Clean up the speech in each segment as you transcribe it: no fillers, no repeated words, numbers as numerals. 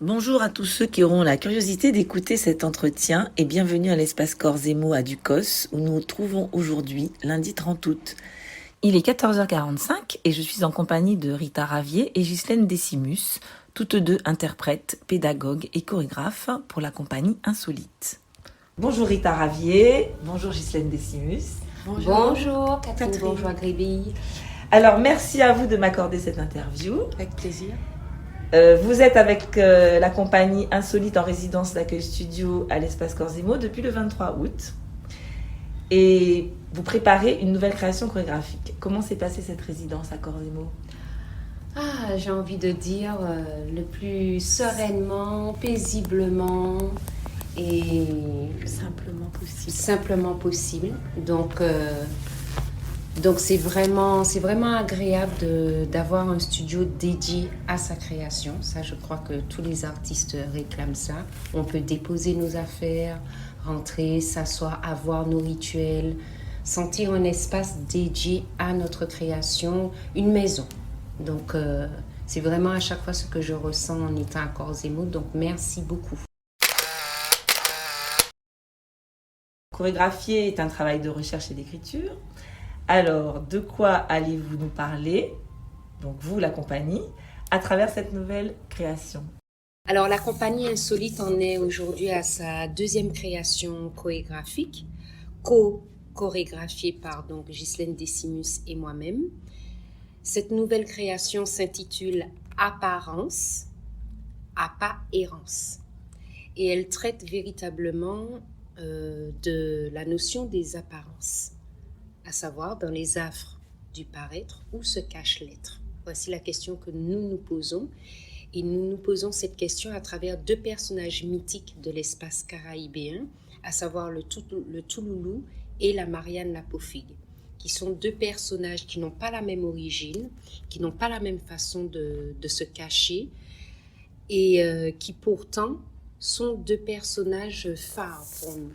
Bonjour à tous ceux qui auront la curiosité d'écouter cet entretien et bienvenue à l'espace Corps et Mots à Ducos où nous nous trouvons aujourd'hui, lundi 30 août. Il est 14h45 et je suis en compagnie de Rita Ravier et Ghislaine Decimus, toutes deux interprètes, pédagogues et chorégraphes pour la compagnie Insolite. Bonjour Rita Ravier, bonjour Ghislaine Decimus. Bonjour Catherine Bourgeois-Grébille. Alors merci à vous de m'accorder cette interview. Avec plaisir. Vous êtes avec la compagnie Insolite en résidence d'accueil studio à l'espace Corps et Mots depuis le 23 août. Et vous préparez une nouvelle création chorégraphique. Comment s'est passée cette résidence à Corps et Mots ? J'ai envie de dire le plus sereinement, paisiblement et simplement possible. Donc c'est vraiment agréable d'avoir un studio dédié à sa création. Ça, je crois que tous les artistes réclament ça. On peut déposer nos affaires, rentrer, s'asseoir, avoir nos rituels, sentir un espace dédié à notre création, une maison. Donc c'est vraiment à chaque fois ce que je ressens en étant à Corps et Mots. Donc merci beaucoup. Chorégraphier est un travail de recherche et d'écriture. Alors, de quoi allez-vous nous parler, donc vous, la compagnie, à travers cette nouvelle création ? Alors, la compagnie Insolite en est aujourd'hui à sa deuxième création chorégraphique, chorégraphiée par donc Ghislaine Decimus et moi-même. Cette nouvelle création s'intitule Apparence, à pas errance. Et elle traite véritablement de la notion des apparences, à savoir dans les affres du paraître, où se cache l'être. Voici la question que nous nous posons. Et nous nous posons cette question à travers deux personnages mythiques de l'espace caraïbéen, à savoir le Touloulou et la Marianne la Paufigue, qui sont deux personnages qui n'ont pas la même origine, qui n'ont pas la même façon de se cacher, et qui pourtant sont deux personnages phares pour nous,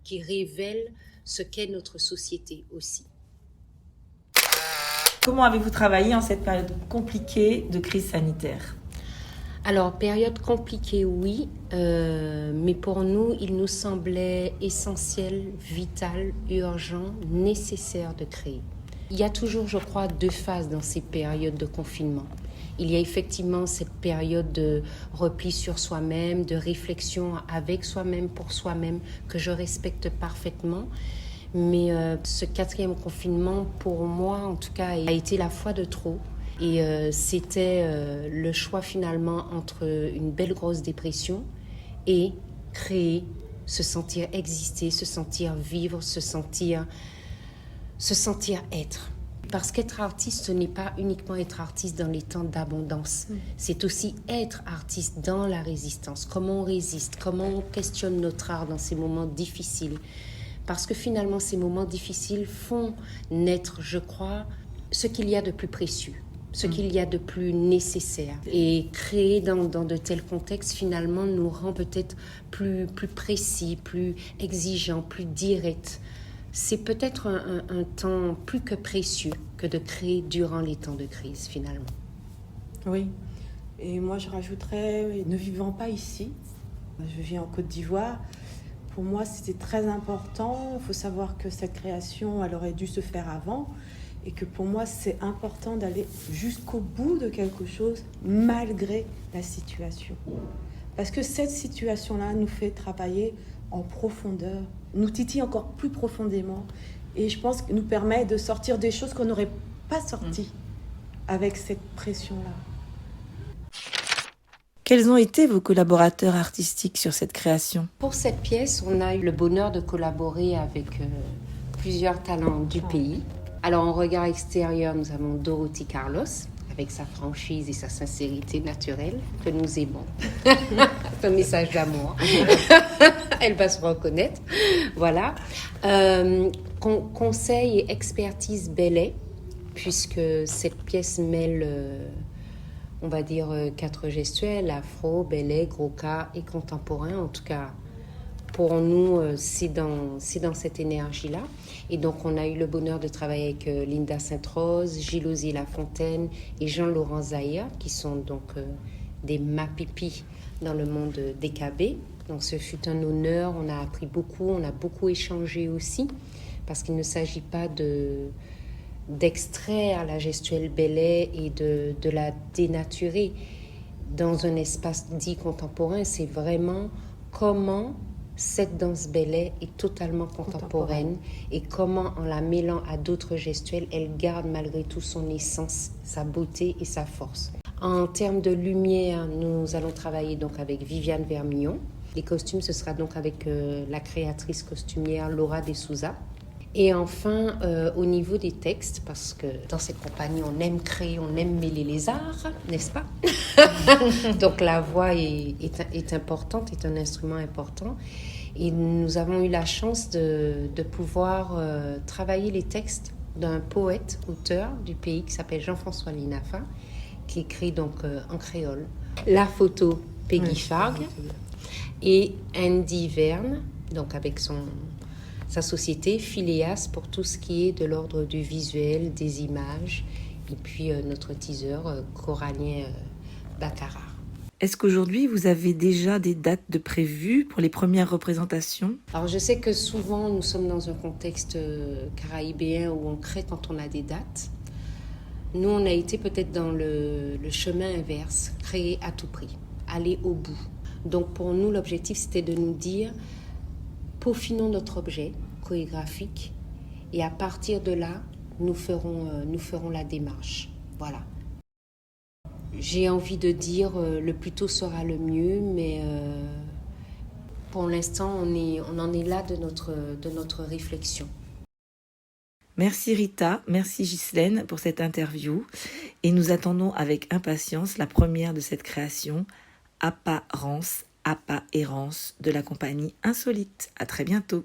qui révèlent ce qu'est notre société aussi. Comment avez-vous travaillé en cette période compliquée de crise sanitaire ? Alors, période compliquée, oui, mais pour nous, il nous semblait essentiel, vital, urgent, nécessaire de créer. Il y a toujours, je crois, deux phases dans ces périodes de confinement. Il y a effectivement cette période de repli sur soi-même, de réflexion avec soi-même, pour soi-même, que je respecte parfaitement. Mais ce quatrième confinement, pour moi, en tout cas, a été la fois de trop. Et c'était le choix finalement entre une belle grosse dépression et créer, se sentir exister, se sentir vivre, se sentir être. Parce qu'être artiste, ce n'est pas uniquement être artiste dans les temps d'abondance. C'est aussi être artiste dans la résistance. Comment on résiste, comment on questionne notre art dans ces moments difficiles. Parce que finalement, ces moments difficiles font naître, je crois, ce qu'il y a de plus précieux, ce qu'il y a de plus nécessaire. Et créer dans de tels contextes, finalement, nous rend peut-être plus précis, plus exigeants, plus directs. C'est peut-être un temps plus que précieux que de créer durant les temps de crise, finalement. Oui, et moi je rajouterais, ne vivant pas ici, je vis en Côte d'Ivoire, pour moi c'était très important. Il faut savoir que cette création, elle aurait dû se faire avant, et que pour moi c'est important d'aller jusqu'au bout de quelque chose malgré la situation. Parce que cette situation-là nous fait travailler en profondeur, nous titille encore plus profondément, et je pense que nous permet de sortir des choses qu'on n'aurait pas sorties avec cette pression-là. Quels ont été vos collaborateurs artistiques sur cette création ? Pour cette pièce, on a eu le bonheur de collaborer avec plusieurs talents du pays. Alors, en regard extérieur, nous avons Dorothy Carlos, avec sa franchise et sa sincérité naturelle, que nous aimons. C'est un message d'amour. Elle va se reconnaître. Voilà. Conseil et expertise ballet, puisque cette pièce mêle, on va dire, 4 gestuels, afro, ballet, gros-cas et contemporain. En tout cas, pour nous, c'est dans cette énergie-là. Et donc, on a eu le bonheur de travailler avec Linda Sainte-Rose, Gilles Osier Lafontaine et Jean-Laurent Zahir, qui sont donc des MAPIPI dans le monde des KB. Donc ce fut un honneur, on a appris beaucoup, on a beaucoup échangé aussi, parce qu'il ne s'agit pas d'extraire la gestuelle Belay et de la dénaturer dans un espace dit contemporain. C'est vraiment comment cette danse Belay est totalement contemporaine et comment, en la mêlant à d'autres gestuelles, elle garde malgré tout son essence, sa beauté et sa force. En termes de lumière, nous allons travailler donc avec Viviane Vermillon. Les costumes, ce sera donc avec la créatrice costumière Laura De Souza. Et enfin, au niveau des textes, parce que dans cette compagnie, on aime créer, on aime mêler les arts, n'est-ce pas? Donc la voix est importante, est un instrument important. Et nous avons eu la chance de pouvoir travailler les textes d'un poète, auteur du pays qui s'appelle Jean-François Linafa, qui écrit donc en créole. La photo, Peggy Fargue, et Andy Verne, donc avec sa société, Phileas, pour tout ce qui est de l'ordre du visuel, des images, et puis notre teaser, Corallien Baccarat. Est-ce qu'aujourd'hui, vous avez déjà des dates de prévues pour les premières représentations? Alors, je sais que souvent, nous sommes dans un contexte caraïbéen où on crée quand on a des dates. Nous, on a été peut-être dans le chemin inverse, créer à tout prix, aller au bout. Donc, pour nous, l'objectif, c'était de nous dire, peaufinons notre objet chorégraphique et à partir de là, nous ferons la démarche. Voilà. J'ai envie de dire le plus tôt sera le mieux, mais pour l'instant, on en est là de notre réflexion. Merci Rita, merci Ghislaine pour cette interview et nous attendons avec impatience la première de cette création, Apparence, Apparence de la compagnie Insolite. À très bientôt.